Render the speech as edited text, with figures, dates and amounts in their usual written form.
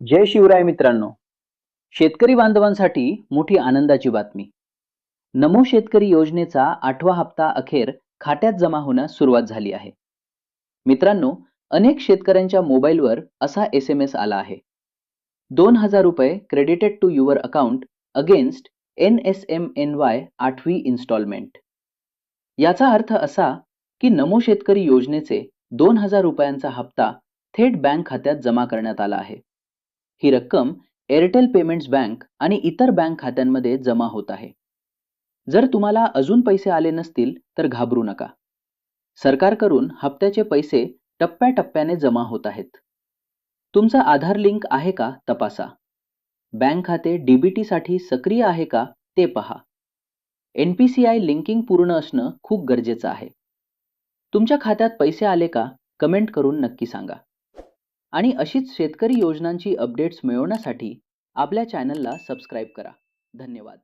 जय शिवराय मित्रांनो. शेतकरी बांधवांसाठी मोठी आनंदाची बातमी. नमो शेतकरी योजनेचा 8वा हप्ता अखेर खात्यात जमा होण्यास सुरुवात झाली आहे. मित्रांनो, अनेक शेतकऱ्यांच्या मोबाईलवर असा SMS आला आहे. 2000 रुपये credited to your account against NSMNY 8वी इन्स्टॉलमेंट. याचा अर्थ असा की नमो शेतकरी योजनेचे 2000 रुपयांचा हप्ता थेट बँक खात्यात जमा करण्यात आला आहे. ही रक्कम एअरटेल पेमेंट्स बँक आणि इतर बँक खात्यांमध्ये जमा होत आहे. जर तुम्हाला अजून पैसे आले नसतील तर घाबरू नका. सरकारकडून हप्त्याचे पैसे टप्प्याटप्प्याने जमा होत आहेत. तुमचा आधार लिंक आहे का तपासा. बँक खाते DBT साठी सक्रिय आहे का ते पहा. NPCI लिंकिंग पूर्ण असणं खूप गरजेचं आहे. तुमच्या खात्यात पैसे आले का कमेंट करून नक्की सांगा. आणि अशीच शेतकरी योजनांची अपडेट्स मिळवण्यासाठी आपल्या चॅनलला सबस्क्राईब करा. धन्यवाद.